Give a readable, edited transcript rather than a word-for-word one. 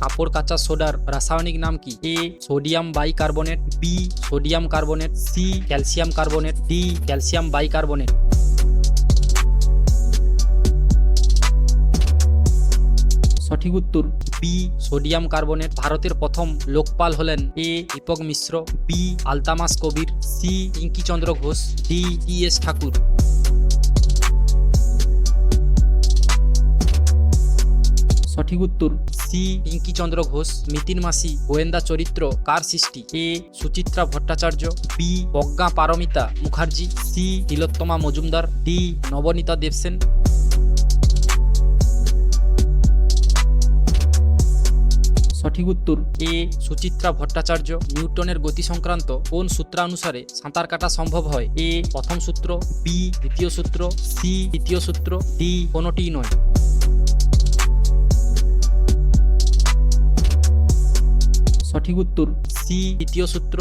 কাপড় কাঁচা সোডার রাসায়নিক নাম কি? A sodium bicarbonate, B sodium carbonate, C calcium carbonate, D calcium bicarbonate. সঠিক উত্তর বি সোডিয়াম কার্বনেট। ভারতের প্রথম লোকপাল হলেন A Dipak Mishra, B Altamas Kabir, C Pinkichandra Ghosh, D T S. Thakur. সঠিক উত্তর সি পিঙ্কিচন্দ্র ঘোষ। মিতিন মাসি গোয়েন্দা চরিত্র কার সৃষ্টি? এ সুচিত্রা ভট্টাচার্য, বি প্রজ্ঞা পারমিতা মুখার্জি, সি তিলোত্তমা মজুমদার, ডি নবনীতা দেবসেন। সঠিক উত্তর এ সুচিত্রা ভট্টাচার্য। নিউটনের গতি সংক্রান্ত কোন সূত্রানুসারে সাঁতার কাটা সম্ভব হয়? এ প্রথম সূত্র, বি দ্বিতীয় সূত্র, সি তৃতীয় সূত্র, ডি কোনোটিই নয়। সঠিক উত্তর সি তৃতীয় সূত্র।